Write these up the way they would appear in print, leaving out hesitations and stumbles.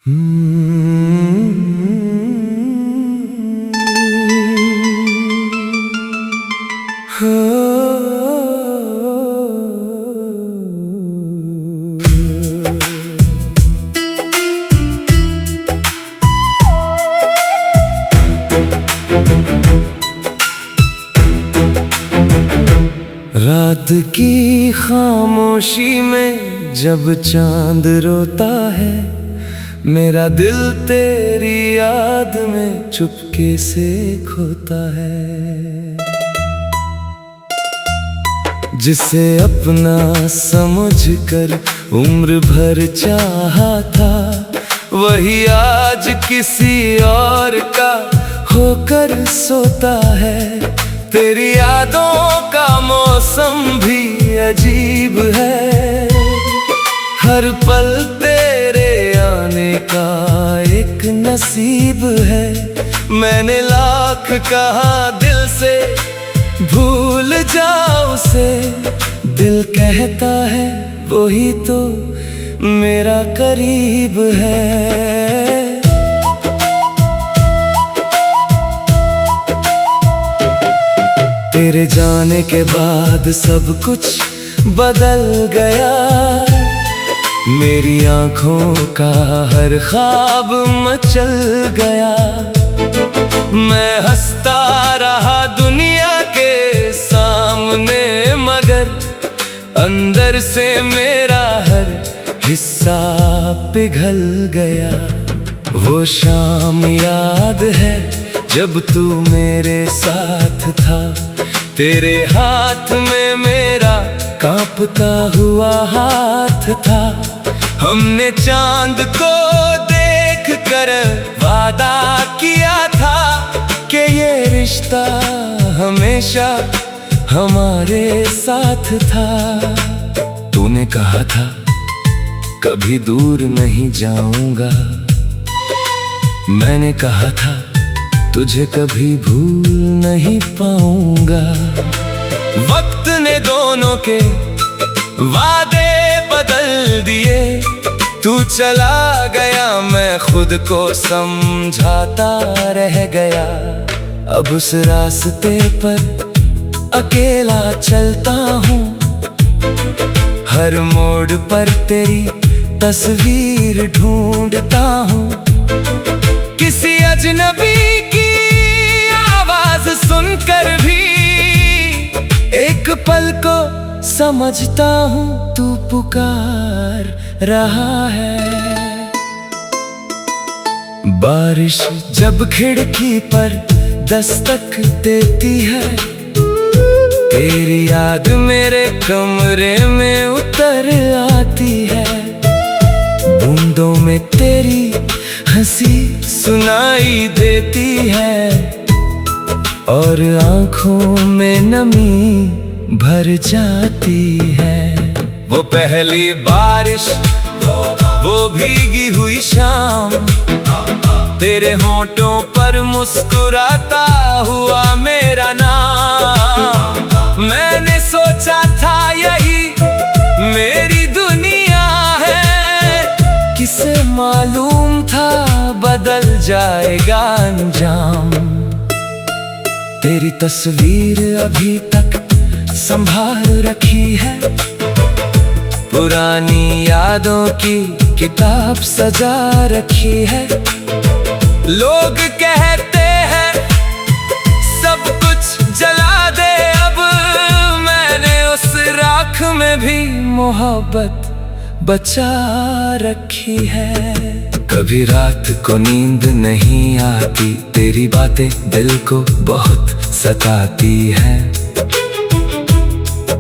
रात की खामोशी में जब चांद रोता है, मेरा दिल तेरी याद में चुपके से खोता है। जिसे अपना समझकर उम्र भर चाहा था, वही आज किसी और का होकर सोता है। तेरी यादों का मौसम भी अजीब है, हर पल तेरे आने का एक नसीब है। मैंने लाख कहा दिल से भूल जाओ उसे, दिल कहता है वही तो मेरा करीब है। तेरे जाने के बाद सब कुछ बदल गया, मेरी आंखों का हर ख्वाब मचल गया। मैं हंसता रहा दुनिया के सामने, मगर अंदर से मेरा हर हिस्सा पिघल गया। वो शाम याद है जब तू मेरे साथ था, तेरे हाथ में मेरा कांपता हुआ हाथ था। हमने चांद को देख कर वादा किया था कि ये रिश्ता हमेशा हमारे साथ था। तूने कहा था कभी दूर नहीं जाऊंगा, मैंने कहा था तुझे कभी भूल नहीं पाऊंगा। वक्त ने दोनों के वादे बदल दिए, तू चला गया मैं खुद को समझाता रह गया। अब उस रास्ते पर अकेला चलता हूँ, हर मोड़ पर तेरी तस्वीर ढूंढता हूँ। किसी अजनबी की आवाज सुनकर भी एक पल को समझता हूँ, तू पुकार रहा है। बारिश जब खिड़की पर दस्तक देती है, तेरी याद मेरे कमरे में उतर आती है। बूंदों में तेरी हंसी सुनाई देती है, और आंखों में नमी भर जाती है। वो पहली बारिश, वो भीगी हुई शाम, तेरे होंठों पर मुस्कुराता हुआ मेरा नाम। मैंने सोचा था यही मेरी दुनिया है, किसे मालूम था बदल जाएगा अंजाम। तेरी तस्वीर अभी तक संभाल रखी है, पुरानी यादों की किताब सजा रखी है। लोग कहते हैं सब कुछ जला दे अब, मैंने उस राख में भी मोहब्बत बचा रखी है। कभी रात को नींद नहीं आती, तेरी बातें दिल को बहुत सताती है।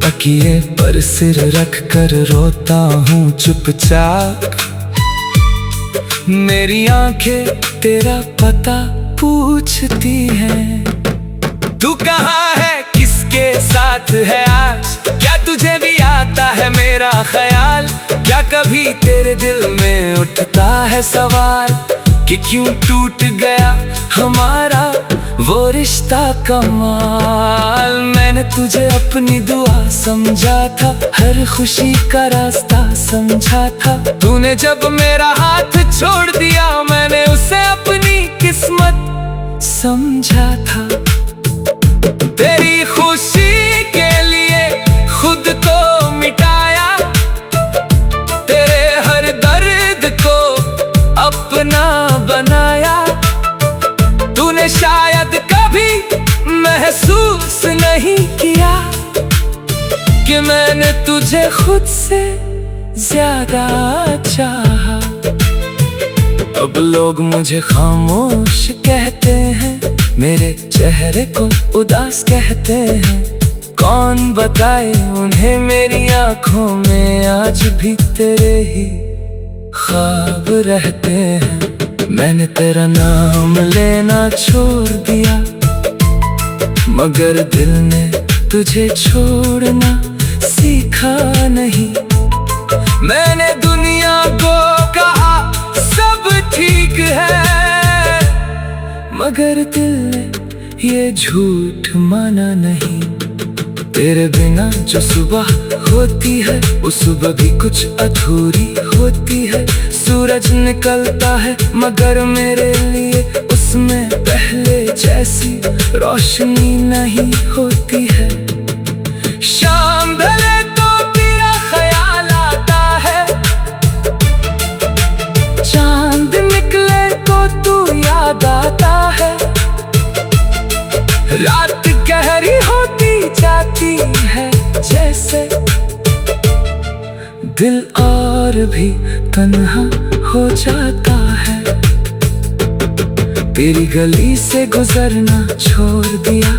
तकिए पर सिर रख कर रोता हूँ चुपचाप, मेरी आंखें तेरा पता पूछती हैं। तू कहाँ है, किसके साथ है आज, क्या तुझे भी आता है मेरा ख्याल? क्या कभी तेरे दिल में उठता है सवाल कि क्यों टूट गया हमारा वो रिश्ता कमाल? मैंने तुझे अपनी दुआ समझा था, हर खुशी का रास्ता समझा था। तूने जब मेरा हाथ छोड़ दिया समझा था। तेरी खुशी के लिए खुद को मिटाया, तेरे हर दर्द को अपना बनाया। तूने शायद कभी महसूस नहीं किया कि मैंने तुझे खुद से ज्यादा चाहा। अब लोग मुझे खामोश कहते हैं, मेरे चेहरे को उदास कहते हैं। कौन बताए उन्हें मेरी आंखों में आज भी तेरे ही ख्वाब रहते हैं। मैंने तेरा नाम लेना छोड़ दिया, मगर दिल ने तुझे छोड़ना सीखा नहीं। मैंने दुनिया को कहा सब ठीक है, मगर दिल ने ये झूठ माना नहीं। तेरे बिना जो सुबह होती है वो सुबह भी कुछ अधूरी होती है। सूरज निकलता है मगर मेरे लिए उसमें पहले जैसी रोशनी नहीं होती है। शाम ढले तो तेरा ख्याल आता है, चांद निकले तो तू याद आता है। रात गहरी होती जाती है जैसे दिल और भी तन्हा हो जाता है। तेरी गली से गुजरना छोड़ दिया,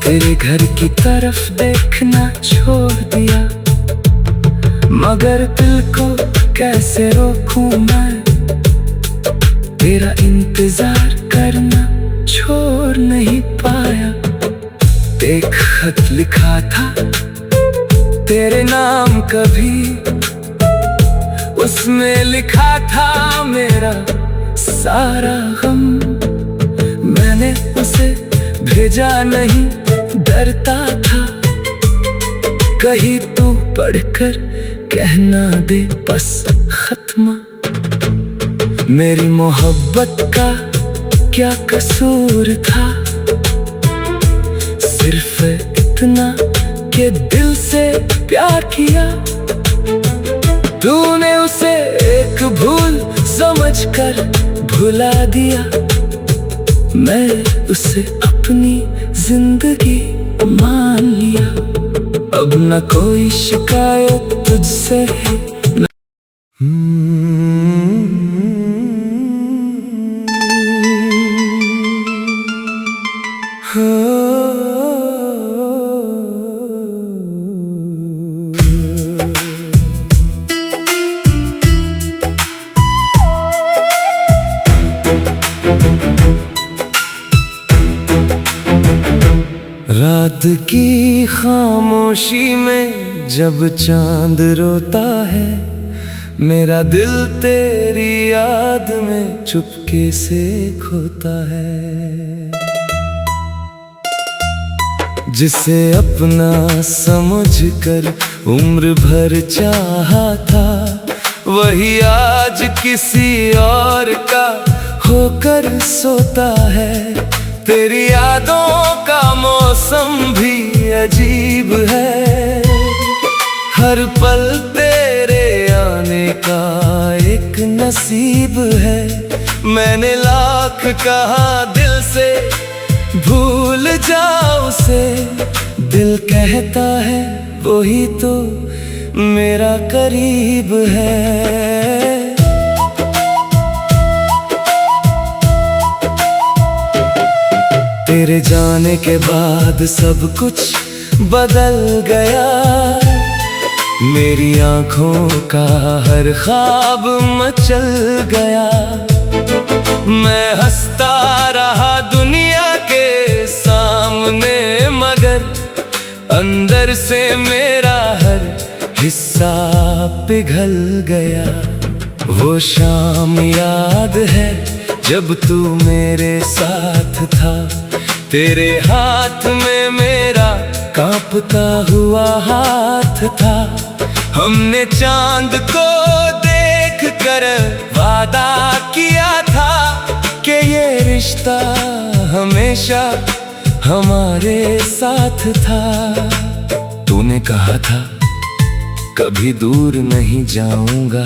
तेरे घर की तरफ देखना छोड़ दिया। मगर दिल को कैसे रोकूं मैं, तेरा इंतजार करना छोड़ नहीं पाया। एक खत लिखा था तेरे नाम कभी, उसमें लिखा था मेरा सारा गम। मैंने उसे भेजा नहीं, डरता था कहीं तू पढ़कर कहना दे बस खत्म। मेरी मोहब्बत का क्या कसूर था, सिर्फ इतना कि दिल से प्यार किया। तूने उसे एक भूल समझकर भुला दिया, मैं उसे अपनी जिंदगी मान लिया। अब न कोई शिकायत तुझसे है रात की खामोशी में जब चांद रोता है, मेरा दिल तेरी याद में चुपके से खोता है। जिसे अपना समझकर उम्र भर चाहा था, वही आज किसी और का होकर सोता है। तेरी यादों का मौसम भी अजीब है, हर पल तेरे आने का एक नसीब है। मैंने लाख कहा दिल से भूल जाओ उसे, दिल कहता है वही तो मेरा करीब है। तेरे जाने के बाद सब कुछ बदल गया, मेरी आंखों का हर ख्वाब मचल गया। मैं हंसता रहा दुनिया के सामने, मगर अंदर से मेरा हर हिस्सा पिघल गया। वो शाम याद है जब तू मेरे साथ था, तेरे हाथ में मेरा कांपता हुआ हाथ था। हमने चांद को देख कर वादा किया था कि रिश्ता हमेशा हमारे साथ था। तूने कहा था कभी दूर नहीं जाऊंगा,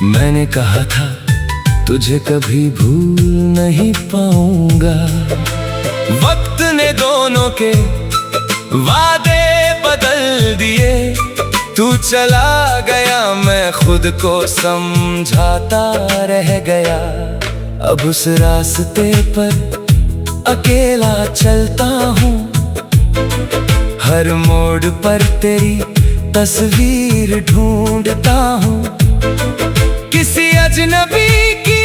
मैंने कहा था तुझे कभी भूल नहीं पाऊंगा। वक्त ने दोनों के वादे बदल दिए, तू चला गया मैं खुद को समझाता रह गया। अब उस रास्ते पर अकेला चलता हूँ, हर मोड़ पर तेरी तस्वीर ढूंढता हूँ। किसी अजनबी की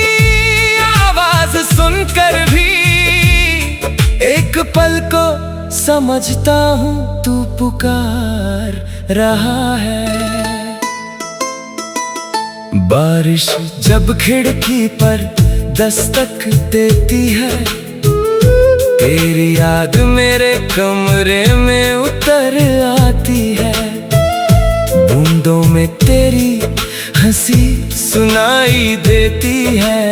आवाज सुनकर भी एक पल को समझता हूँ तू पुकार रहा है। बारिश जब खिड़की पर दस्तक देती है, तेरी याद मेरे कमरे में उतर आती है। बूंदों में तेरी हंसी सुनाई देती है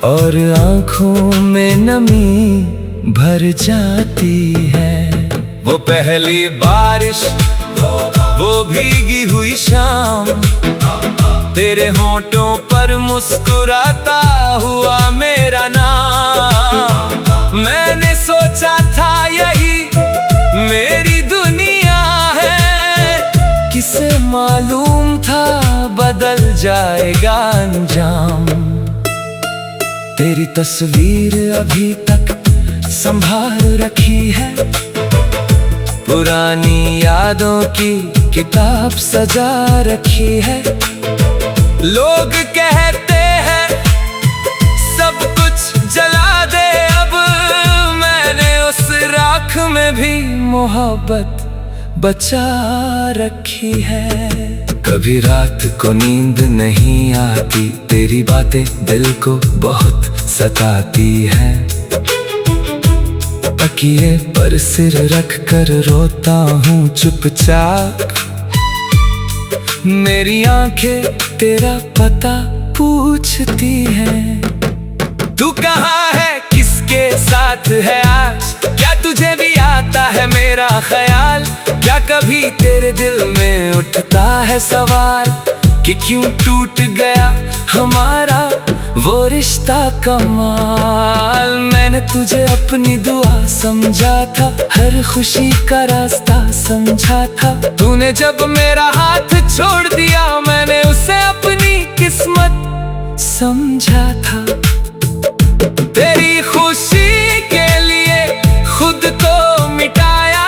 और आंखों में नमी भर जाती है। वो पहली बारिश, वो भीगी हुई शाम, तेरे होंठों पर मुस्कुराता हुआ मेरा नाम। मैंने सोचा था यही मेरी दुनिया है, किसे मालूम था बदल जाएगा अंजाम। तेरी तस्वीर अभी तक संभाल रखी है, पुरानी यादों की किताब सजा रखी है। लोग कहते हैं सब कुछ जला दे, अब मैंने उस राख में भी मोहब्बत बचा रखी है। कभी रात को नींद नहीं आती, तेरी बातें दिल को बहुत सताती है। तकिए पर सिर रख कर रोता हूँ चुपचाप, मेरी आंखें तेरा पता पूछती हैं। तू कहाँ है, किसके साथ है आज, क्या तुझे भी आता है मेरा ख्याल। क्या कभी तेरे दिल में उठता है सवाल कि क्यों टूट गया हमारा वो रिश्ता कमाल। मैंने तुझे अपनी दुआ समझा था, हर खुशी का रास्ता समझा था। तूने जब मेरा हाथ छोड़ दिया, मैंने उसे अपनी किस्मत समझा था। तेरी खुशी के लिए खुद को मिटाया,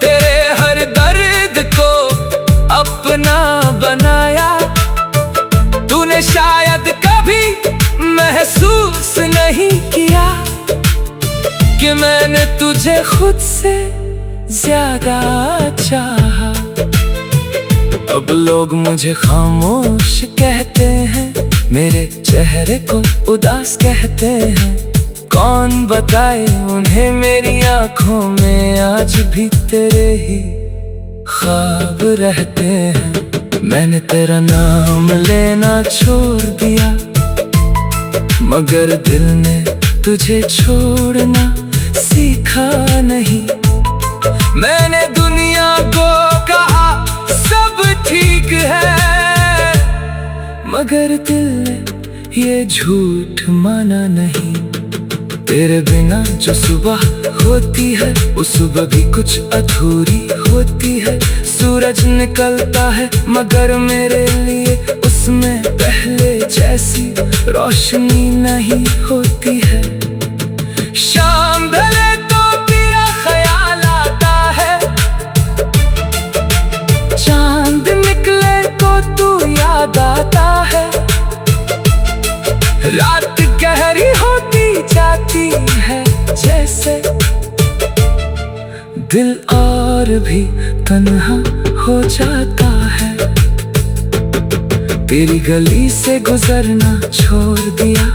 तेरे हर दर्द को अपना बनाया। तूने शायद कभी महसूस नहीं किया कि मैंने तुझे खुद से ज्यादा चाहा। अब लोग मुझे खामोश कहते हैं, मेरे चेहरे को उदास कहते हैं। कौन बताए उन्हें मेरी आंखों में आज भी तेरे ही ख्वाब रहते हैं। मैंने तेरा नाम लेना छोड़ दिया, मगर दिल ने तुझे छोड़ना सीखा नहीं। मैंने दुनिया को कहा सब ठीक है, मगर दिल ने ये झूठ माना नहीं। तेरे बिना जो सुबह होती है, वो सुबह भी कुछ अधूरी होती है। सूरज निकलता है मगर मेरे लिए उसमें पहले जैसी रोशनी नहीं होती है। शाम ढले तो तेरा ख्याल आता है, चांद निकले तो तू याद आता है। रात गहरी होती जाती है जैसे, दिल और भी तन्हा हो जाता है। तेरी गली से गुजरना छोड़ दिया,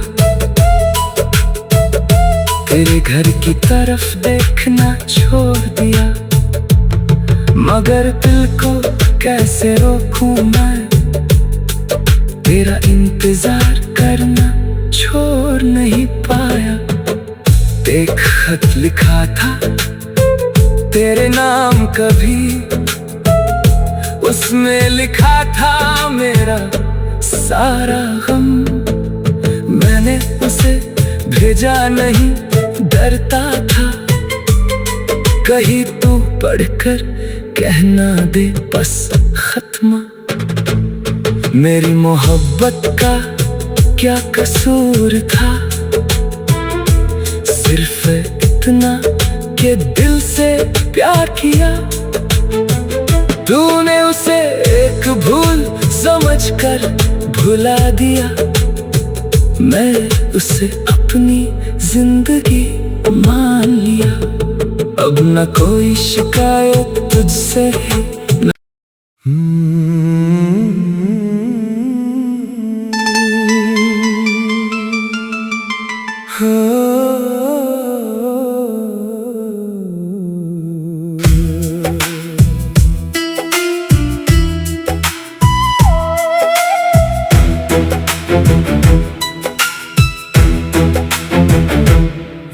तेरे घर की तरफ देखना छोड़ दिया। मगर दिल को कैसे रोकूं मैं, तेरा इंतजार करना छोड़ नहीं पाया। एक खत लिखा था तेरे नाम कभी, उसमें लिखा था मेरा सारा गम। मैंने उसे भेजा नहीं, डरता था कहीं तू पढ़कर कहना दे बस खत्म। मेरी मोहब्बत का क्या कसूर था, सिर्फ इतना कि दिल से प्यार किया। तूने उसे एक भूल समझकर भुला दिया। मैं उसे अपनी जिंदगी मान लिया। अब न कोई शिकायत तुझसे ही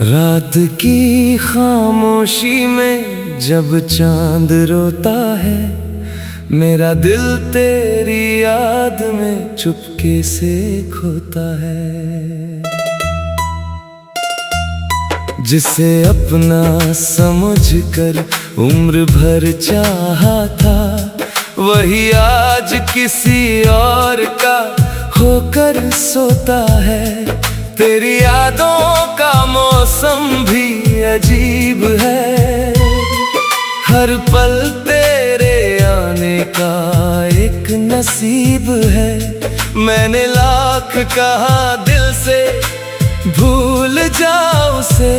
रात की खामोशी में जब चांद रोता है, मेरा दिल तेरी याद में चुपके से खोता है। जिसे अपना समझकर उम्र भर चाहा था, वही आज किसी और का होकर सोता है। तेरी यादों का मौसम भी अजीब है, हर पल तेरे आने का एक नसीब है। मैंने लाख कहा दिल से भूल जाओ उसे,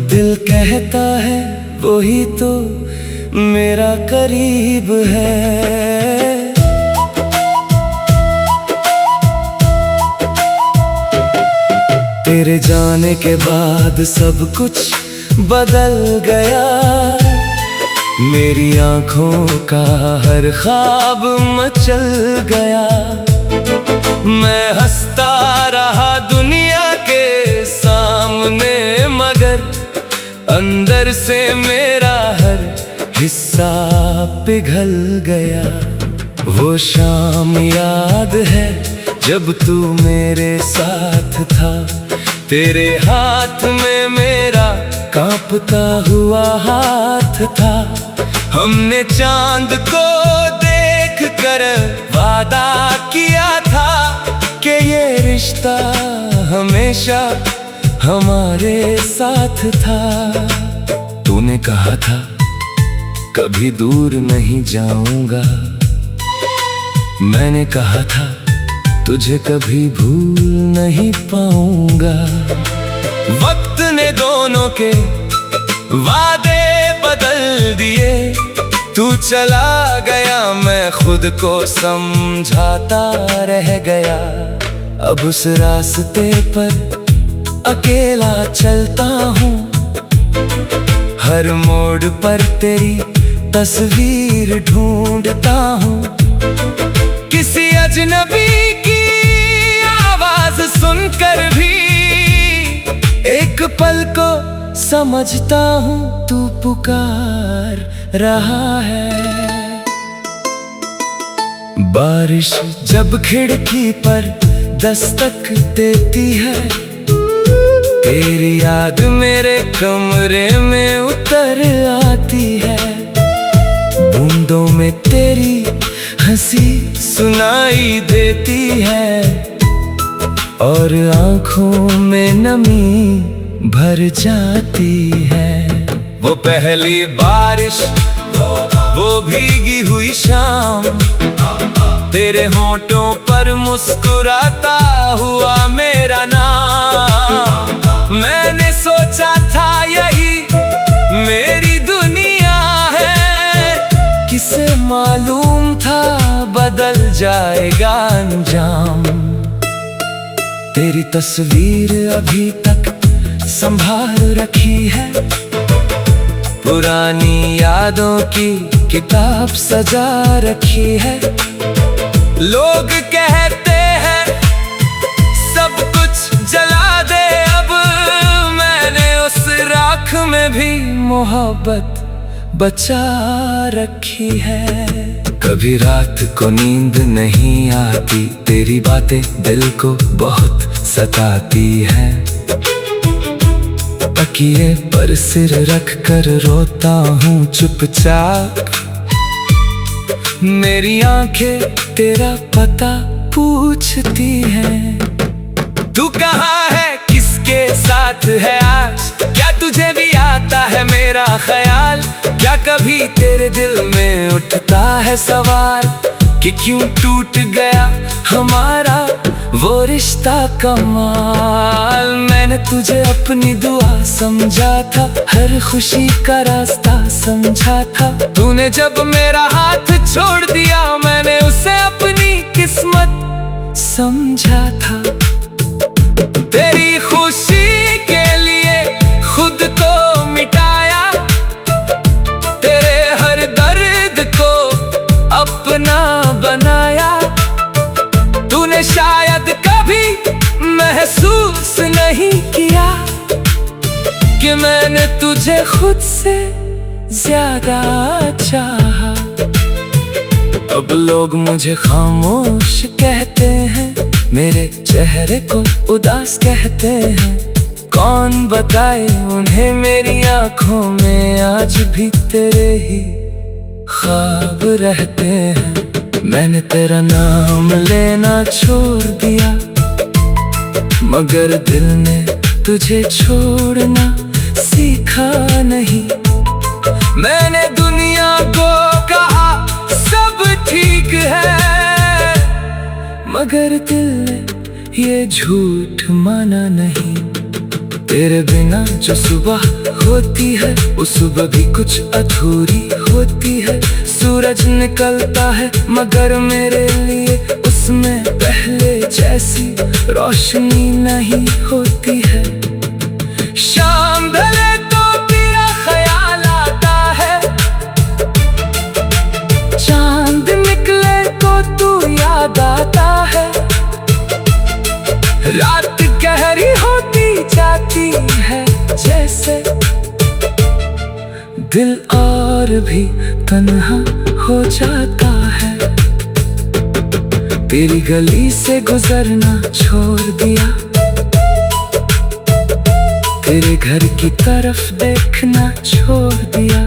दिल कहता है वही तो मेरा करीब है। तेरे जाने के बाद सब कुछ बदल गया, मेरी आंखों का हर ख्वाब मचल गया। मैं हंसता रहा दुनिया के सामने, मगर अंदर से मेरा हर हिस्सा पिघल गया। वो शाम याद है जब तू मेरे साथ था, तेरे हाथ में मेरा कांपता हुआ हाथ था। हमने चांद को देख कर वादा किया था कि ये रिश्ता हमेशा हमारे साथ था। तूने कहा था कभी दूर नहीं जाऊंगा, मैंने कहा था तुझे कभी भूल नहीं पाऊंगा। वक्त ने दोनों के वादे बदल दिए, तू चला गया मैं खुद को समझाता रह गया। अब उस रास्ते पर अकेला चलता हूँ, हर मोड़ पर तेरी तस्वीर ढूंढता हूँ। किसी अजनबी की आवाज सुनकर भी एक पल को समझता हूँ तू पुकार रहा है। बारिश जब खिड़की पर दस्तक देती है, तेरी याद मेरे कमरे में उतर आती है। बूंदों में तेरी हंसी सुनाई देती है, और आंखों में नमी भर जाती है। वो पहली बारिश, वो भीगी हुई शाम, तेरे होंठों पर मुस्कुराता हुआ मेरा नाम। मैंने सोचा था यही मेरी दुनिया है, किसे मालूम था बदल जाएगा अंजाम। तेरी तस्वीर अभी तक संभाल रखी है, पुरानी यादों की किताब सजा रखी है। लोग कहते हैं सब कुछ में भी मोहब्बत बचा रखी है। कभी रात को नींद नहीं आती, तेरी बातें दिल को बहुत सताती हैं। तकिए पर सिर रख कर रोता हूँ चुपचाप, मेरी आंखें तेरा पता पूछती हैं। तू कहाँ है, किसके साथ है आज, क्या तुझे भी आता है मेरा ख्याल? क्या कभी तेरे दिल में उठता है सवाल कि क्यों टूट गया हमारा वो रिश्ता कमाल? मैंने तुझे अपनी दुआ समझा था, हर खुशी का रास्ता समझा था। तूने जब मेरा हाथ छोड़ दिया, मैंने उसे अपनी किस्मत समझा था। तेरी खुशी के लिए खुद को मिटाया, तेरे हर दर्द को अपना बनाया। तूने शायद कभी महसूस नहीं किया कि मैंने तुझे खुद से ज्यादा चाहा। अब लोग मुझे खामोश कहते हैं, मेरे चेहरे को उदास कहते हैं। कौन बताए उन्हें मेरी आंखों में आज भी तेरे ही ख्वाब रहते हैं। मैंने तेरा नाम लेना छोड़ दिया, मगर दिल ने तुझे छोड़ना सीखा नहीं। मैंने दुनिया को कहा सब ठीक है, मगर दिल ने ये झूठ माना नहीं। तेरे बिना जो सुबह होती है, वो सुबह भी कुछ अधूरी होती है। सूरज निकलता है मगर मेरे लिए उसमें पहले जैसी रोशनी नहीं होती है। शाम ढले तो तेरा ख्याल आता है, चांद निकले तो तू याद आता है। रात गहरी होती जाती है जैसे, दिल और भी तन्हा हो जाता है। तेरी गली से गुजरना छोड़ दिया, तेरे घर की तरफ देखना छोड़ दिया।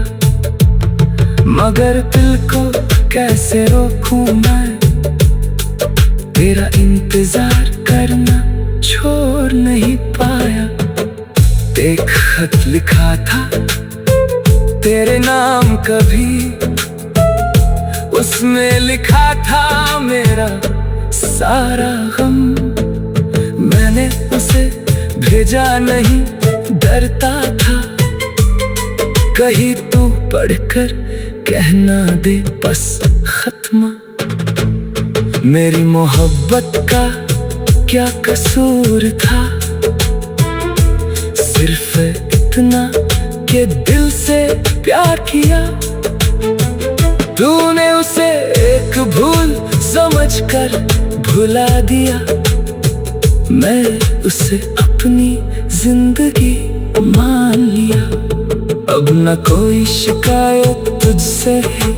मगर दिल को कैसे रोकूं मैं, तेरा इंतजार करना छोड़ नहीं पाया। एक खत लिखा था तेरे नाम कभी, उसमें लिखा था मेरा सारा गम। मैंने उसे भेजा नहीं, डरता था कहीं तू पढ़कर कहना दे बस खत्म। मेरी मोहब्बत का क्या कसूर था, सिर्फ इतना कि दिल से प्यार किया। तूने उसे एक भूल समझकर भुला दिया, मैं उसे अपनी जिंदगी मान लिया। अब न कोई शिकायत तुझसे है,